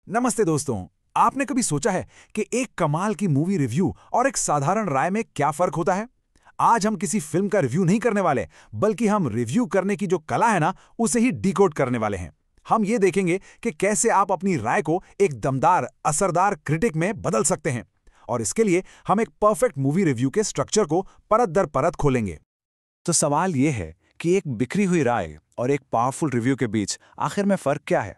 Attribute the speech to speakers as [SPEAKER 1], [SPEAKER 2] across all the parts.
[SPEAKER 1] नमस्ते दोस्तों। आपने कभी सोचा है कि एक कमाल की मूवी रिव्यू और एक साधारण राय में क्या फर्क होता है? आज हम किसी फिल्म का रिव्यू नहीं करने वाले, बल्कि हम रिव्यू करने की जो कला है ना, उसे ही डिकोड करने वाले हैं। हम ये देखेंगे कि कैसे आप अपनी राय को एक दमदार, असरदार क्रिटिक में बदल सकते हैं। और इसके लिए हम एक परफेक्ट मूवी रिव्यू के स्ट्रक्चर को परत दर परत खोलेंगे।
[SPEAKER 2] तो सवाल यह है कि एक बिखरी हुई राय और एक पावरफुल रिव्यू के बीच आखिर में फर्क क्या है?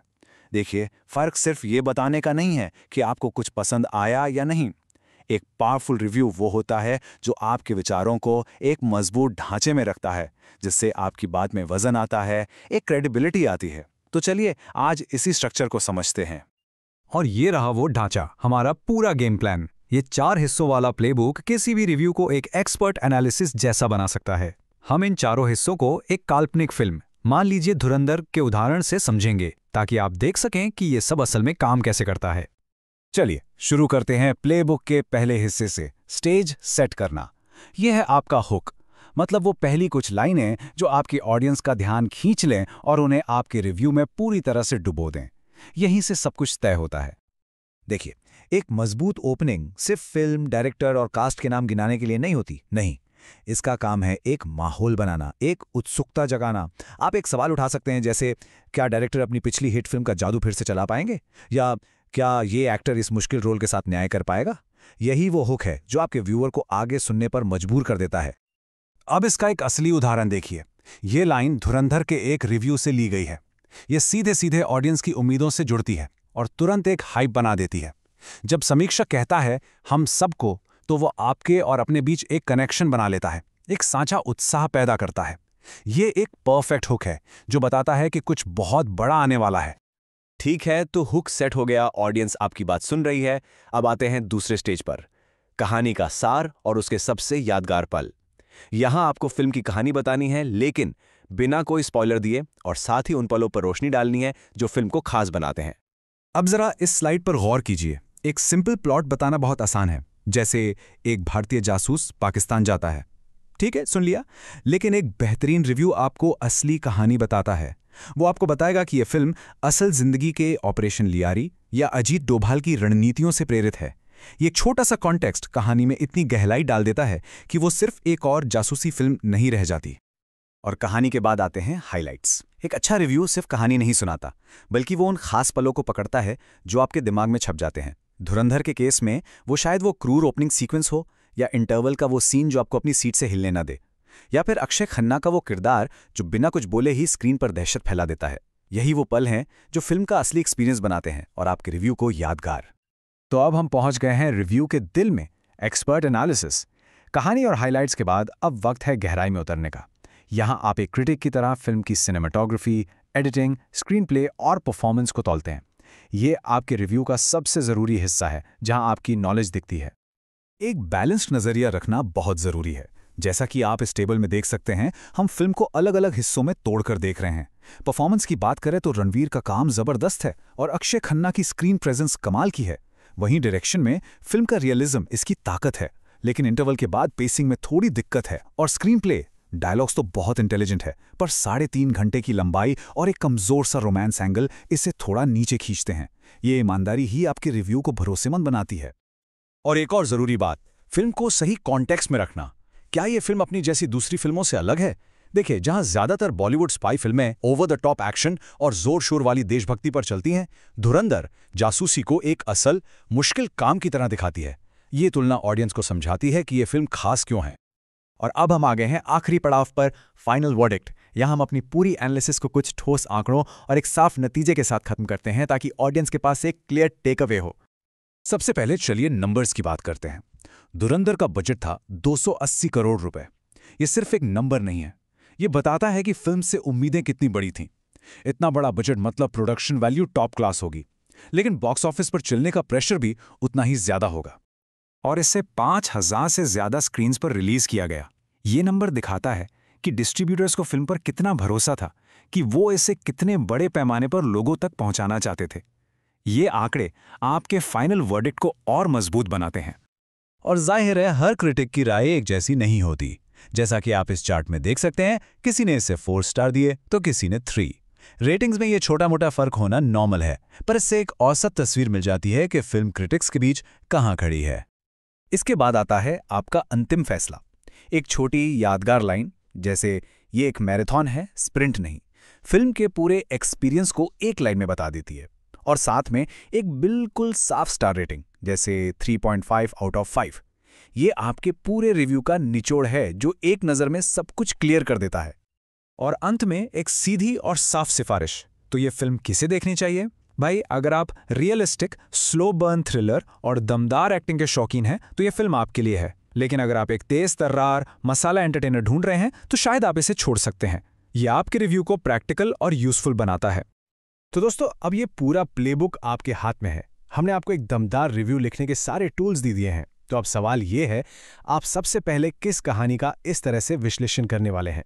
[SPEAKER 2] देखिए, फर्क सिर्फ ये बताने का नहीं है कि आपको कुछ पसंद आया या नहीं। एक पावरफुल रिव्यू वो होता है जो आपके विचारों को एक मजबूत ढांचे में रखता है, जिससे आपकी बात में वजन आता है, एक क्रेडिबिलिटी आती है। तो चलिए आज इसी स्ट्रक्चर को समझते हैं।
[SPEAKER 3] और ये रहा वो ढांचा, हमारा पूरा गेम प्लान। ये 4 हिस्सों वाला प्लेबुक किसी भी रिव्यू को एक एक्सपर्ट एनालिसिस जैसा बना सकता है। हम इन चारों हिस्सों को एक काल्पनिक फिल्म, मान लीजिए धुरंधर के उदाहरण से समझेंगे, ताकि आप देख सकें कि ये सब असल में काम कैसे करता है।
[SPEAKER 2] चलिए शुरू करते हैं प्लेबुक के पहले हिस्से से, स्टेज सेट करना। यह है आपका हुक, मतलब वो पहली कुछ लाइनें जो आपकी ऑडियंस का ध्यान खींच लें और उन्हें आपके रिव्यू में पूरी तरह से डुबो दें। यहीं से सब कुछ तय होता है।
[SPEAKER 4] देखिए, एक मजबूत ओपनिंग सिर्फ फिल्म, डायरेक्टर और कास्ट के नाम गिनाने के लिए नहीं होती। नहीं, इसका काम है एक माहौल बनाना, एक उत्सुकता जगाना। आप एक सवाल उठा सकते हैं, जैसे क्या डायरेक्टर अपनी पिछली हिट फिल्म का जादू फिर से चला पाएंगे, या क्या ये एक्टर इस मुश्किल रोल के साथ न्याय कर पाएगा। यही वो हुक है जो आपके व्यूअर को आगे सुनने पर मजबूर कर देता है।
[SPEAKER 2] अब इसका एक असली उदाहरण देखिए। ये लाइन धुरंधर के एक रिव्यू से ली गई है। ये सीधे सीधे ऑडियंस की उम्मीदों से जुड़ती है और तुरंत एक हाइप बना देती है। जब समीक्षक कहता है हम सबको, तो वो आपके और अपने बीच एक कनेक्शन बना लेता है, एक साझा उत्साह पैदा करता है। ये एक परफेक्ट हुक है जो बताता है कि कुछ बहुत बड़ा आने वाला है।
[SPEAKER 5] ठीक है, तो हुक सेट हो गया, ऑडियंस आपकी बात सुन रही है। अब आते हैं दूसरे स्टेज पर, कहानी का सार और उसके सबसे यादगार पल। यहां आपको फिल्म की कहानी बतानी है, लेकिन बिना कोई स्पॉइलर दिए, और साथ ही उन पलों पर रोशनी डालनी है जो फिल्म को खास बनाते हैं।
[SPEAKER 3] अब जरा इस स्लाइड पर गौर कीजिए। एक सिंपल प्लॉट बताना बहुत आसान है, जैसे एक भारतीय जासूस पाकिस्तान जाता है। ठीक है, सुन लिया। लेकिन एक बेहतरीन रिव्यू आपको असली कहानी बताता है। वो आपको बताएगा कि यह फिल्म असल जिंदगी के ऑपरेशन लियारी या अजीत डोभाल की रणनीतियों से प्रेरित है। ये छोटा सा कॉन्टेक्स्ट कहानी में इतनी गहराई डाल देता है कि वो सिर्फ एक और जासूसी फिल्म नहीं रह जाती।
[SPEAKER 2] और कहानी के बाद आते हैं हाइलाइट्स। एक अच्छा रिव्यू सिर्फ कहानी नहीं सुनाता, बल्कि वो उन खास पलों को पकड़ता है जो आपके दिमाग में छप जाते हैं। धुरंधर के केस में वो शायद वो क्रूर ओपनिंग सीक्वेंस हो, या इंटरवल का वो सीन जो आपको अपनी सीट से हिलने ना दे, या फिर अक्षय खन्ना का वो किरदार जो बिना कुछ बोले ही स्क्रीन पर दहशत फैला देता है। यही वो पल हैं जो फिल्म का असली एक्सपीरियंस बनाते हैं और आपके रिव्यू को यादगार। तो अब हम पहुंच गए हैं रिव्यू के दिल में, एक्सपर्ट एनालिसिस। कहानी और हाइलाइट्स के बाद अब वक्त है गहराई में उतरने का। यहां आप एक क्रिटिक की तरह फिल्म की सिनेमाटोग्राफी, एडिटिंग, स्क्रीन प्ले और परफॉर्मेंस को तौलते हैं। ये आपके रिव्यू का सबसे ज़रूरी हिस्सा है, जहां आपकी नॉलेज दिखती है। एक बैलेंस्ड नज़रिया रखना बहुत ज़रूरी है। जैसा कि आप इस टेबल में देख सकते हैं, हम फिल्म को अलग अलग हिस्सों में तोड़कर देख रहे हैं। परफॉर्मेंस की बात करें तो रणवीर का काम ज़बरदस्त है और अक्षय खन्ना की स्क्रीन प्रेजेंस कमाल की है। वहीं डायरेक्शन में फिल्म का रियलिज्म इसकी ताकत है, लेकिन इंटरवल के बाद पेसिंग में थोड़ी दिक्कत है। और स्क्रीन प्ले, डायलॉग्स तो बहुत इंटेलिजेंट है, पर 3.5 घंटे की लंबाई और एक कमज़ोर सा रोमांस एंगल इसे थोड़ा नीचे खींचते हैं। ये ईमानदारी ही आपके रिव्यू को भरोसेमंद बनाती है।
[SPEAKER 4] और एक और ज़रूरी बात, फिल्म को सही कॉन्टेक्स्ट में रखना। क्या ये फिल्म अपनी जैसी दूसरी फिल्मों से अलग है? देखिए, जहां ज्यादातर बॉलीवुड स्पाई फिल्में ओवर द टॉप एक्शन और जोर शोर वाली देशभक्ति पर चलती हैं, धुरंधर जासूसी को एक असल मुश्किल काम की तरह दिखाती है। ये तुलना ऑडियंस को समझाती है कि ये फिल्म खास क्यों है।
[SPEAKER 2] और अब हम आ गए हैं आखिरी पड़ाव पर, फाइनल वर्डिक्ट। यहाँ हम अपनी पूरी एनालिसिस को कुछ ठोस आंकड़ों और एक साफ नतीजे के साथ खत्म करते हैं, ताकि ऑडियंस के पास एक क्लियर टेक अवे हो।
[SPEAKER 4] सबसे पहले चलिए नंबर्स की बात करते हैं। धुरंधर का बजट था 280 करोड़ रुपए। ये सिर्फ एक नंबर नहीं है, ये बताता है कि फिल्म से उम्मीदें कितनी बड़ी थीं। इतना बड़ा बजट मतलब प्रोडक्शन वैल्यू टॉप क्लास होगी, लेकिन बॉक्स ऑफिस पर चलने का प्रेशर भी उतना ही ज्यादा होगा।
[SPEAKER 3] और इसे 5000 से ज्यादा स्क्रीन्स पर रिलीज किया गया। ये नंबर दिखाता है कि डिस्ट्रीब्यूटर्स को फिल्म पर कितना भरोसा था, कि वो इसे कितने बड़े पैमाने पर लोगों तक पहुंचाना चाहते थे। ये आंकड़े आपके फाइनल वर्डिक्ट को और मजबूत बनाते हैं।
[SPEAKER 4] और जाहिर है, हर क्रिटिक की राय एक जैसी नहीं होती। जैसा कि आप इस चार्ट में देख सकते हैं, किसी ने इसे 4 स्टार दिए तो किसी ने 3।
[SPEAKER 3] रेटिंग्स में ये छोटा मोटा फर्क होना नॉर्मल है, पर इससे एक औसत तस्वीर मिल जाती है कि फिल्म क्रिटिक्स के बीच कहाँ खड़ी है। इसके बाद आता है आपका अंतिम फैसला। एक छोटी यादगार लाइन, जैसे ये एक मैराथन है, स्प्रिंट नहीं, फिल्म के पूरे एक्सपीरियंस को एक लाइन में बता देती है। और साथ में एक बिल्कुल साफ स्टार रेटिंग, जैसे 3.5 आउट ऑफ 5। ये आपके पूरे रिव्यू का निचोड़ है जो एक नज़र में सब कुछ क्लियर कर देता है। और अंत में एक सीधी और साफ सिफारिश। तो ये फिल्म किसे देखनी चाहिए? भाई, अगर आप रियलिस्टिक, स्लो बर्न थ्रिलर और दमदार एक्टिंग के शौकीन हैं तो ये फिल्म आपके लिए है। लेकिन अगर आप एक तेज तर्रार मसाला एंटरटेनर ढूंढ रहे हैं तो शायद आप इसे छोड़ सकते हैं। ये आपके रिव्यू को प्रैक्टिकल और यूजफुल बनाता है।
[SPEAKER 6] तो दोस्तों, अब ये पूरा प्लेबुक आपके हाथ में है। हमने आपको एक दमदार रिव्यू लिखने के सारे टूल्स दे दिए हैं। तो अब सवाल ये है, आप सबसे पहले किस कहानी का इस तरह से विश्लेषण करने वाले हैं?